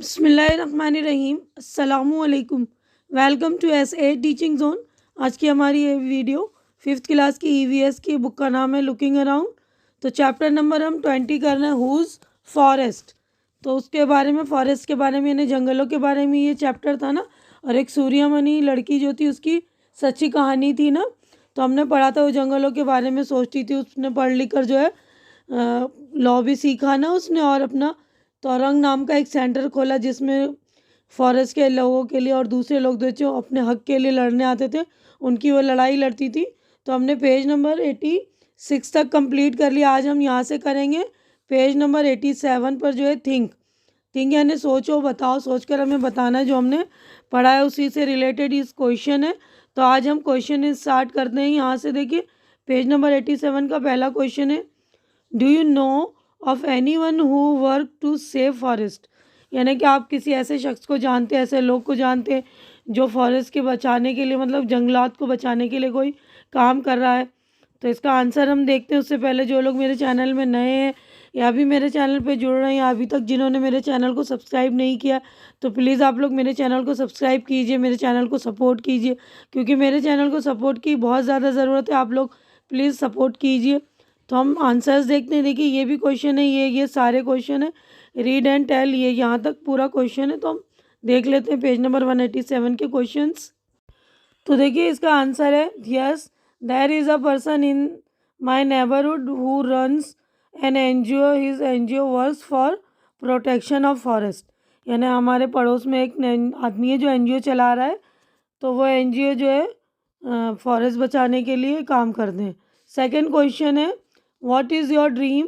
बिस्मिल्लाहिर्रहमानिर्रहीम अस्सलामुअलैकुम। Welcome to SA teaching zone. आज की हमारी ये वीडियो 5th क्लास की EVS की बुक का नाम है लुकिंग अराउंड। तो चैप्टर नंबर हम 20 करना है, हुज फॉरेस्ट। तो उसके बारे में, फॉरेस्ट के बारे में यानी जंगलों के बारे में ये चैप्टर था ना। और एक सूर्यमणि लड़की जो थी उसकी सच्ची कहानी थी ना। तो हमने पढ़ा था वो जंगलों के बारे में सोचती थी, उसने पढ़ लिख कर जो है लॉ भी सीखा ना उसने, और अपना तोरंग नाम का एक सेंटर खोला जिसमें फॉरेस्ट के लोगों के लिए और दूसरे लोग जो अपने हक के लिए लड़ने आते थे उनकी वो लड़ाई लड़ती थी। तो हमने पेज नंबर 86 तक कंप्लीट कर लिया। आज हम यहाँ से करेंगे पेज नंबर 87 पर जो है थिंक। थिंक यानी सोचो, बताओ, सोचकर हमें बताना है। जो हमने पढ़ा है उसी से रिलेटेड इस क्वेश्चन है। तो आज हम क्वेश्चन स्टार्ट करते हैं। यहाँ से देखिए पेज नंबर 87 का पहला क्वेश्चन है, do you know of anyone who work to save forest. यानी कि आप किसी ऐसे शख्स को जानते हैं, ऐसे लोग को जानते हैं जो फॉरेस्ट के बचाने के लिए, मतलब जंगलात को बचाने के लिए कोई काम कर रहा है। तो इसका आंसर हम देखते हैं। उससे पहले जो लोग मेरे चैनल में नए हैं या अभी मेरे चैनल पे जुड़ रहे हैं या अभी तक जिन्होंने मेरे चैनल को सब्सक्राइब नहीं किया, तो प्लीज़ आप लोग मेरे चैनल को सब्सक्राइब कीजिए, मेरे चैनल को सपोर्ट कीजिए, क्योंकि मेरे चैनल को सपोर्ट की बहुत ज़्यादा ज़रूरत है। आप लोग प्लीज़ सपोर्ट कीजिए। तो हम आंसर्स देखते हैं। देखिए ये भी क्वेश्चन है, ये सारे क्वेश्चन है। रीड एंड टेल, ये यहाँ तक पूरा क्वेश्चन है। तो हम देख लेते हैं पेज नंबर 187 के क्वेश्चंस। तो देखिए इसका आंसर है, yes there is a person in my neighbourhood who runs an NGO। His NGO works for protection of forest. यानी हमारे पड़ोस में एक आदमी है जो NGO चला रहा है। तो वो NGO जो है फॉरेस्ट बचाने के लिए काम करते हैं। सेकंड क्वेश्चन है, what is your dream,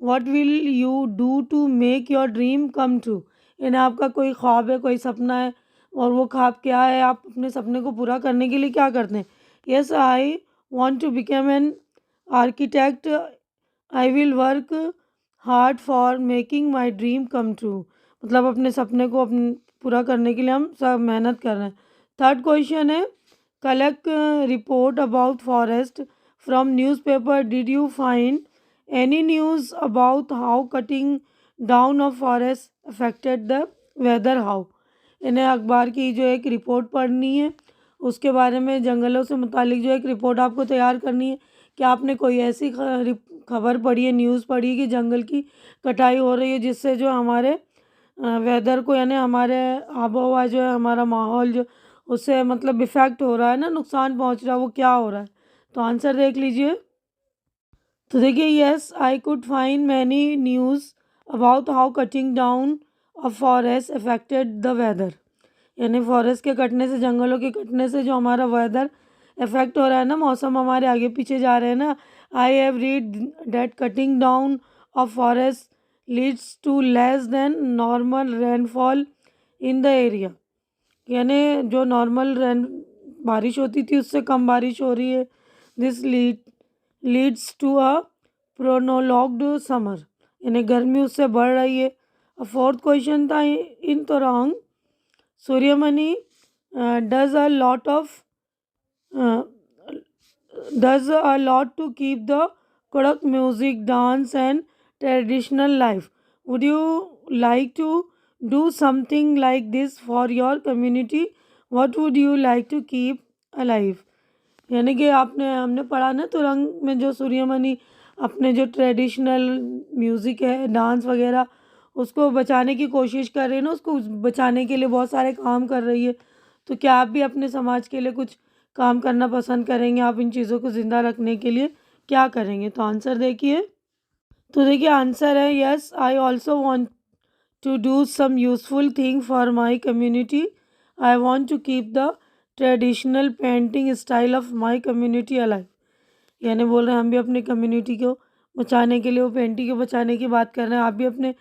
what will you do to make your dream come true. यानी आपका कोई ख्वाब है, कोई सपना है, और वो ख्वाब क्या है, आप अपने सपने को पूरा करने के लिए क्या करते हैं। Yes I want to become an architect, I will work hard for making my dream come true. मतलब अपने सपने को पूरा करने के लिए हम सब मेहनत कर रहे हैं। थर्ड क्वेश्चन है, collect report about forest from newspaper, did you find any news about how cutting down of forest affected the weather how. इन्हें अखबार की जो एक रिपोर्ट पढ़नी है, उसके बारे में जंगलों से मुतालिक जो एक रिपोर्ट आपको तैयार करनी है। कि आपने कोई ऐसी खबर पढ़ी है, न्यूज़ पढ़ी है कि जंगल की कटाई हो रही है जिससे जो हमारे वेदर को, यानी हमारे आबो हवा जो है, हमारा माहौल जो, उससे मतलब इफ़ेक्ट हो रहा है ना, नुकसान पहुंच रहा है, वो क्या हो रहा है। तो आंसर देख लीजिए। तो देखिए, yes I could find many news about how cutting down of forest affected the weather. यानी फॉरेस्ट के कटने से, जंगलों के कटने से जो हमारा वेदर इफेक्ट हो रहा है ना, मौसम हमारे आगे पीछे जा रहे हैं ना। I have read that cutting down of forest leads to less than normal rainfall in the area. यानी जो नॉर्मल रेन बारिश होती थी उससे कम बारिश हो रही है। This leads to a prolonged summer, यानी गर्मी उससे बढ़ रही है। फोर्थ क्वेश्चन था इन तो wrong, Suryamani does a lot of does a lot to keep the Kodak music, dance and traditional life. Would you like to do something like this for your community? What would you like to keep alive? यानी कि हमने पढ़ा ना तुरंग में जो सूर्यमणि अपने जो traditional music है, डांस वगैरह, उसको बचाने की कोशिश कर रही है ना, उसको बचाने के लिए बहुत सारे काम कर रही है। तो क्या आप भी अपने समाज के लिए कुछ काम करना पसंद करेंगे? आप इन चीज़ों को ज़िंदा रखने के लिए क्या करेंगे? तो आंसर देखिए। तो देखिए आंसर है, yes I also want to do some useful thing for my community. I want to keep the traditional painting style of my community alive. यानी बोल रहे हैं हम भी अपनी कम्युनिटी को बचाने के लिए, वो पेंटिंग को बचाने की बात कर रहे हैं। आप भी अपने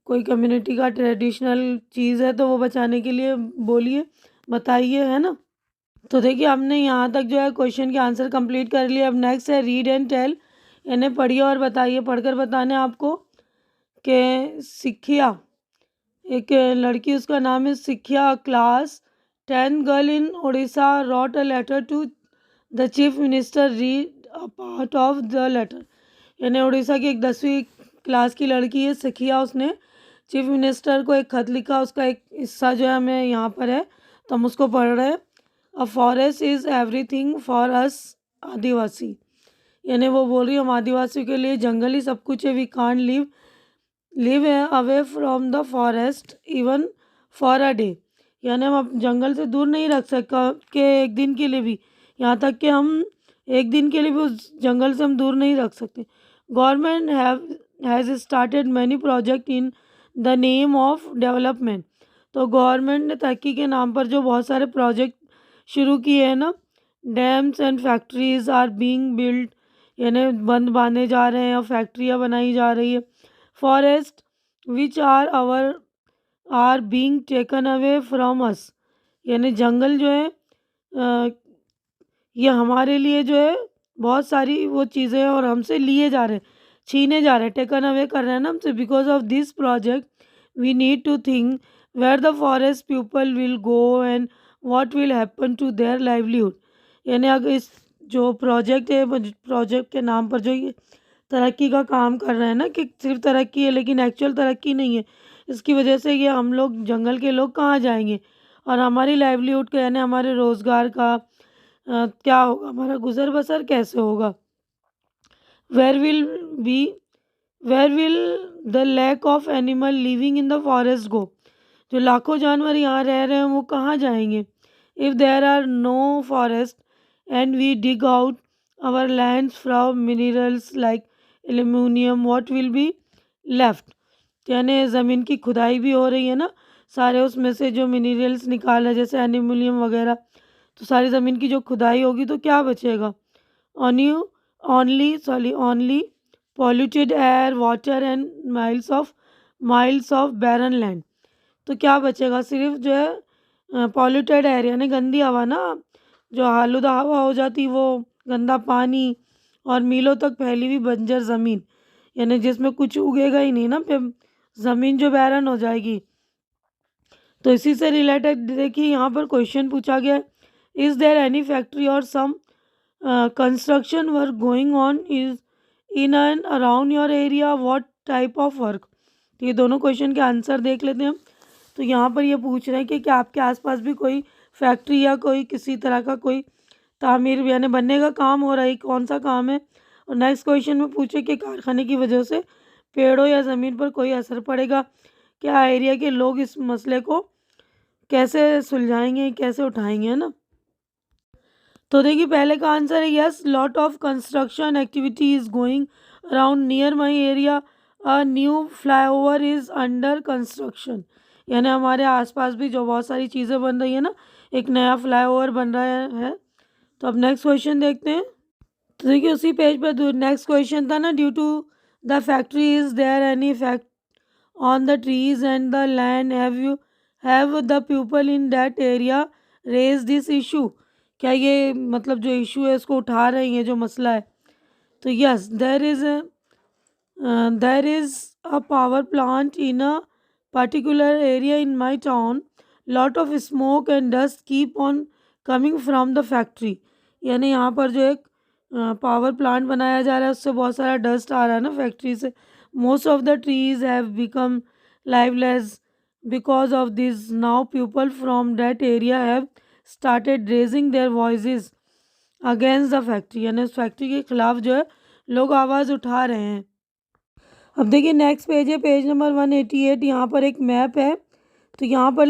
कोई कम्युनिटी का ट्रेडिशनल चीज़ है तो वो बचाने के लिए बोलिए, बताइए, है ना। तो देखिए हमने यहाँ तक जो है क्वेश्चन के आंसर कंप्लीट कर लिए। अब नेक्स्ट है रीड एंड टेल, इन्हें पढ़िए और बताइए। पढ़कर बताने आपको कि सिखिया, एक लड़की, उसका नाम है Sikhiya, class 10 girl in Orissa wrote a letter to the chief minister, read a part of the letter. यानी उड़ीसा की एक 10वीं क्लास की लड़की है सिखिया, उसने चीफ मिनिस्टर को एक खत लिखा, उसका एक हिस्सा जो है हमें यहाँ पर है तो हम उसको पढ़ रहे हैं। A forest is everything for us Adivasi, यानी वो बोल रही है हम आदिवासियों के लिए जंगल ही सब कुछ है। We can't live away from the forest even for a day, यानी हम जंगल से दूर नहीं रख सकते कि एक दिन के लिए भी, यहाँ तक कि हम एक दिन के लिए भी उस जंगल से हम दूर नहीं रख सकते। Government has started many project in the name of development, तो गवर्नमेंट ने तरक्की के नाम पर जो बहुत सारे प्रोजेक्ट शुरू किए हैं ना, dams and factories are being build, यानी बंद बांधे जा रहे हैं और फैक्ट्रियाँ बनाई जा रही है। Forest which are being taken away from us, यानी जंगल जो है ये हमारे लिए जो है बहुत सारी वो चीज़ें हैं और हमसे लिए जा रहे हैं, छीने जा रहे हैं, टेकन अवे कर रहे हैं ना हमसे। Because of this project we need to think where the forest people will go and what will happen to their livelihood, यानी अगर इस जो प्रोजेक्ट है, प्रोजेक्ट के नाम पर जो ये तरक्की का काम कर रहे हैं ना, कि सिर्फ तरक्की है लेकिन एक्चुअल तरक्की नहीं है, इसकी वजह से ये हम लोग जंगल के लोग कहाँ जाएंगे और हमारी लाइवलीहुड का यानी हमारे रोज़गार का क्या होगा, हमारा गुजर बसर कैसे होगा। Where will be where will the lack of animal living in the forest go, जो लाखों जानवर यहाँ रह रहे हैं वो कहाँ जाएंगे। If there are no forest and we dig out our lands from minerals like aluminium what will be left, यानी ज़मीन की खुदाई भी हो रही है ना, सारे उसमें से जो मिनरल्स निकाल रहे जैसे एल्यूमिनियम वगैरह, तो सारी ज़मीन की जो खुदाई होगी तो क्या बचेगा। Only polluted air water and miles of barren land, तो क्या बचेगा, सिर्फ जो है पॉल्यूटेड एयर यानी गंदी हवा ना, जो आलूदा हवा हो जाती वो गंदा पानी और मीलों तक फैली हुई बंजर ज़मीन, यानी जिसमें कुछ उगेगा ही नहीं ना, फिर ज़मीन जो बैरन हो जाएगी। तो इसी से रिलेटेड देखिए यहाँ पर क्वेश्चन पूछा गया है, इज़ देयर एनी फैक्ट्री और some construction work going on is in and around your area, what type of work. तो ये दोनों क्वेश्चन के आंसर देख लेते हैं हम। तो यहाँ पर ये पूछ रहे हैं कि क्या आपके आसपास भी कोई फैक्ट्री या कोई किसी तरह का कोई तामीर यानी बनने का काम हो रहा है, कौन सा काम है। और नेक्स्ट क्वेश्चन में पूछे कि कारखाने की वजह से पेड़ों या ज़मीन पर कोई असर पड़ेगा, क्या एरिया के लोग इस मसले को कैसे सुलझाएंगे, कैसे उठाएंगे, है ना। तो देखिए पहले का आंसर है yes, lot of construction activity is going around near my area, a new flyover is under construction, यानी हमारे आसपास भी जो बहुत सारी चीज़ें बन रही है ना, एक नया फ्लाईओवर बन रहा है। तो अब नेक्स्ट क्वेश्चन देखते हैं। तो देखिए उसी पेज पर नेक्स्ट क्वेश्चन था ना, due to the factory is there any effect on the trees and the land, have the people in that area raise this issue, क्या ये मतलब जो इशू है उसको उठा रही हैं, जो मसला है। तो yes, there is a power plant in a particular area in my town, lot of smoke and dust keep on coming from the factory, यानी यहाँ पर जो एक पावर प्लांट बनाया जा रहा है उससे बहुत सारा डस्ट आ रहा है ना फैक्ट्री से। Most of the trees have become lifeless because of this, now people from that area have started raising their voices against the factory, यानी उस फैक्ट्री के खिलाफ जो है लोग आवाज़ उठा रहे हैं। अब देखिए नेक्स्ट पेज है, पेज नंबर 188। यहाँ पर एक मैप है, तो यहाँ पर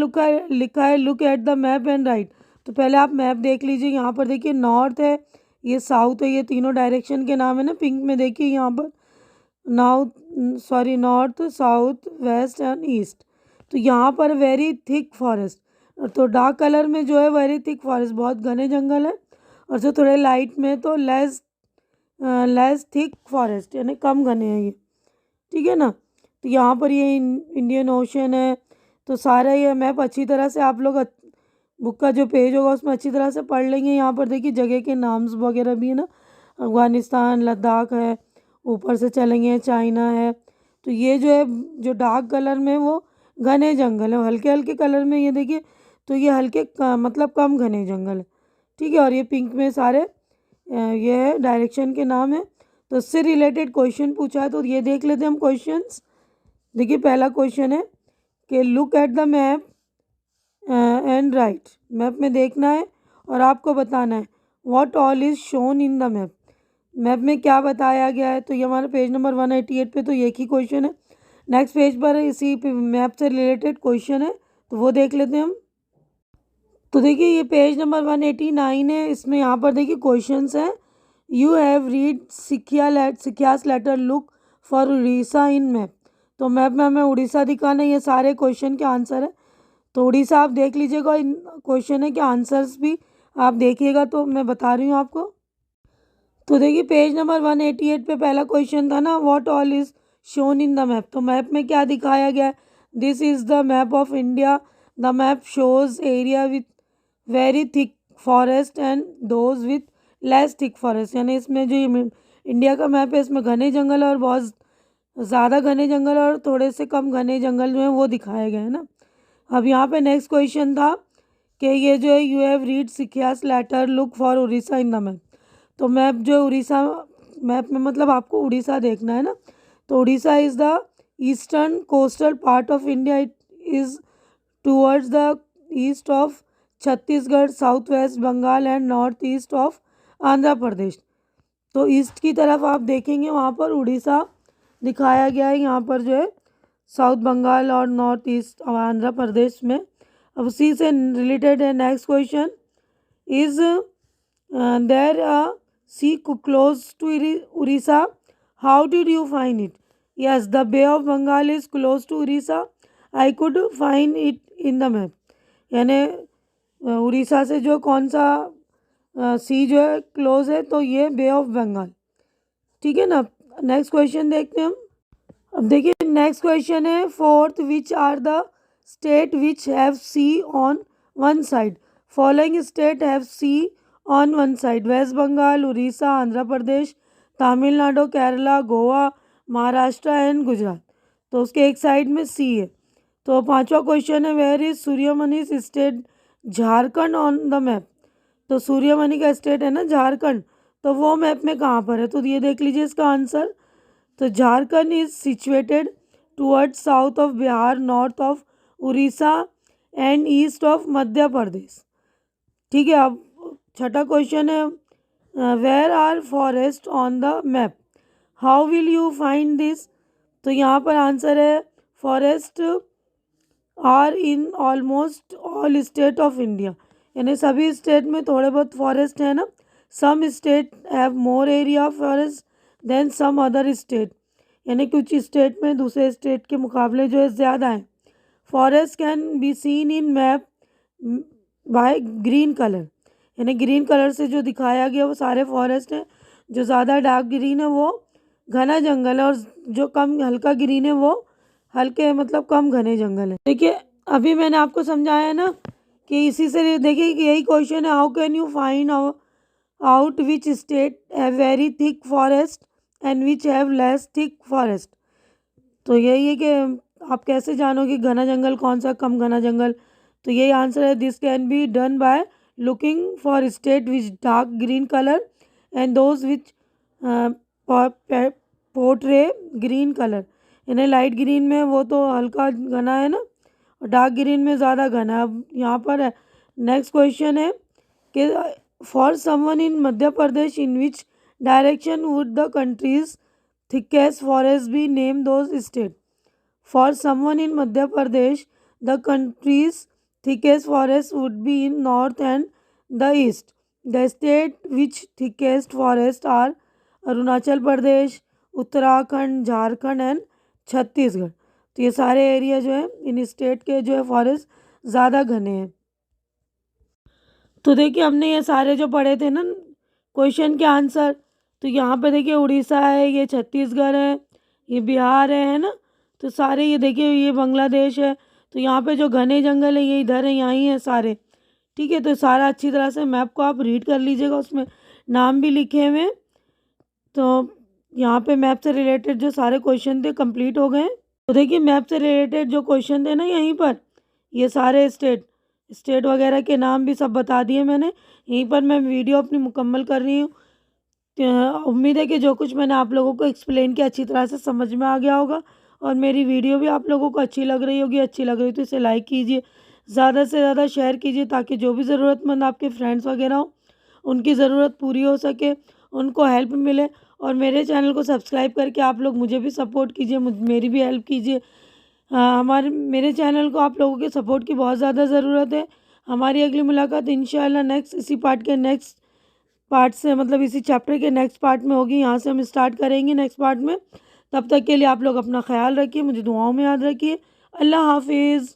लिखा है look at the map and right. तो पहले आप मैप देख लीजिए, यहाँ पर देखिए नॉर्थ है, ये साउथ है, ये तीनों डायरेक्शन के नाम है ना पिंक में, देखिए यहाँ पर north south west and east. तो यहाँ पर वेरी थिक फॉरेस्ट, तो डार्क कलर में जो है वेरी थिक फॉरेस्ट बहुत घने जंगल है, और जो थोड़े लाइट में तो लेस थिक फॉरेस्ट यानी कम घने हैं ये, ठीक है ना। तो यहाँ पर ये इंडियन ओशन है, तो सारा ये मैप अच्छी तरह से आप लोग बुक का जो पेज होगा उसमें अच्छी तरह से पढ़ लेंगे। यहाँ पर देखिए जगह के नाम्स वगैरह भी है ना, अफ़गानिस्तान, लद्दाख है, ऊपर से चलेंगे चाइना है। तो ये जो है जो डार्क कलर में वो घने जंगल है, हल्के हल्के कलर में ये देखिए तो ये हल्के मतलब कम घने जंगल है, ठीक है। और ये पिंक में सारे ये है डायरेक्शन के नाम है। तो उससे रिलेटेड क्वेश्चन पूछा है, तो ये देख लेते हैं हम क्वेश्चंस। देखिए पहला क्वेश्चन है कि look at the map and right. Map में देखना है और आपको बताना है what all is shown in the map. Map में क्या बताया गया है। तो ये हमारा पेज नंबर 188 पे तो एक ही क्वेश्चन है। नेक्स्ट पेज पर इसी मैप से रिलेटेड क्वेश्चन है, तो वो देख लेते हैं हम। तो देखिए ये पेज नंबर 189 है। इसमें यहाँ पर देखिए क्वेश्चंस हैं। You have read Sikya's letter look for Orissa in map. तो मैप में हमें उड़ीसा दिखाना है। ये सारे क्वेश्चन के आंसर है। तो उड़ीसा आप देख लीजिएगा, इन क्वेश्चन है कि आंसर्स भी आप देखिएगा, तो मैं बता रही हूँ आपको। तो देखिए पेज नंबर 188 पे पहला क्वेश्चन था ना, what all is shown in the map. तो मैप में क्या दिखाया गया है। This is the map of India. The map shows area with very thick forest and those with less thick forest. यानी इसमें जो इंडिया का मैप है इसमें घने जंगल और बहुत ज़्यादा घने जंगल और थोड़े से कम घने जंगल जो है वो दिखाए गए हैं ना। अब यहाँ पे नेक्स्ट क्वेश्चन था कि ये जो है you have read Sikya's letter look for Orissa in the map. तो मैप जो उड़ीसा मैप में मतलब आपको उड़ीसा देखना है ना। तो Orissa is the eastern coastal part of India. It is towards the east of Chhattisgarh, south west Bengal and north east of Andhra Pradesh. तो ईस्ट की तरफ आप देखेंगे वहाँ पर उड़ीसा दिखाया गया है, यहाँ पर जो है साउथ बंगाल और नॉर्थ ईस्ट आंध्र प्रदेश में। अब उसी से रिलेटेड है next question. Is there a sea close to Orissa, how did you find it. Yes, the bay of Bengal is close to Orissa, I could find it in the map. यानी उड़ीसा से जो कौन सा सी जो है क्लोज है, तो ये बे ऑफ बंगाल। ठीक है ना। नेक्स्ट क्वेश्चन देखते हैं हम। अब देखिए नेक्स्ट क्वेश्चन है fourth, which are the state which have sea on one side. Following state have sea on one side. West Bengal, Orissa, Andhra Pradesh, Tamil Nadu, Kerala, Goa, Maharashtra and Gujarat. तो उसके एक साइड में सी है। तो पांचवा क्वेश्चन है where is Suryamani state Jharkhand on the map. तो सूर्यमणि का स्टेट है ना झारखंड, तो वो मैप में कहाँ पर है। तो ये देख लीजिए इसका आंसर। तो Jharkhand is situated towards south of Bihar, north of Orissa and east of Madhya Pradesh. ठीक है। अब छठा क्वेश्चन है where are forest on the map, how will you find this. तो यहाँ पर आंसर है forest are in almost all state of India. यानी सभी स्टेट में थोड़े बहुत फॉरेस्ट है ना। Some state have more area of forest than some other state. यानी कुछ स्टेट में दूसरे स्टेट के मुकाबले जो है ज़्यादा है। Forest can be seen in map by green colour. यानी ग्रीन कलर से जो दिखाया गया वो सारे फॉरेस्ट हैं। जो ज़्यादा डार्क ग्रीन है वो घना जंगल है, और जो कम हल्का ग्रीन है वो हल्के मतलब कम घने जंगल है। देखिए अभी मैंने आपको समझाया है ना कि इसी से देखिए कि यही क्वेश्चन है, how can you find out which state have very thick forest and which have less thick forest. तो यही है कि आप कैसे जानोगे घना जंगल कौन सा, कम घना जंगल। तो यही आंसर है, this can be done by looking for state which dark green colour and those which portray green colour. यानी लाइट ग्रीन में वो तो हल्का घना है ना, और डार्क ग्रीन में ज़्यादा घना। अब यहाँ पर है नेक्स्ट क्वेश्चन है कि for someone in Madhya Pradesh in which direction would the countries thickest forest be name those state. For someone in Madhya Pradesh, the country's thickest forest would be in north and the east. The state which thickest forest are Arunachal Pradesh, Uttarakhand, Jharkhand and Chhattisgarh. तो ये सारे area जो है इन state के जो है forest ज़्यादा घने हैं। तो देखिए हमने ये सारे जो पढ़े थे ना क्वेश्चन के आंसर, तो यहाँ पे देखिए उड़ीसा है, ये छत्तीसगढ़ है, ये बिहार है ना। तो सारे ये देखिए ये बांग्लादेश है। तो यहाँ पे जो घने जंगल है ये इधर है, यहाँ ही है सारे। ठीक है। तो सारा अच्छी तरह से मैप को आप रीड कर लीजिएगा, उसमें नाम भी लिखे हुए हैं। तो यहाँ पे मैप से रिलेटेड जो सारे क्वेश्चन थे कंप्लीट हो गए। तो देखिए मैप से रिलेटेड जो क्वेश्चन थे ना यहीं पर ये सारे स्टेट वगैरह के नाम भी सब बता दिए मैंने। यहीं पर मैं वीडियो अपनी मुकम्मल कर रही हूँ। उम्मीद है कि जो कुछ मैंने आप लोगों को एक्सप्लेन किया अच्छी तरह से समझ में आ गया होगा, और मेरी वीडियो भी आप लोगों को अच्छी लग रही होगी, अच्छी लग रही तो इसे लाइक कीजिए, ज़्यादा से ज़्यादा शेयर कीजिए ताकि जो भी ज़रूरतमंद आपके फ्रेंड्स वगैरह हो उनकी ज़रूरत पूरी हो सके, उनको हेल्प मिले। और मेरे चैनल को सब्सक्राइब करके आप लोग मुझे भी सपोर्ट कीजिए, मेरी भी हेल्प कीजिए। मेरे चैनल को आप लोगों के सपोर्ट की बहुत ज़्यादा ज़रूरत है। हमारी अगली मुलाकात इंशाल्लाह नेक्स्ट इसी पार्ट के नेक्स्ट पार्ट से, मतलब इसी चैप्टर के नेक्स्ट पार्ट में होगी। यहाँ से हम स्टार्ट करेंगे नेक्स्ट पार्ट में। तब तक के लिए आप लोग अपना ख्याल रखिए, मुझे दुआओं में याद रखिए। अल्लाह हाफिज़।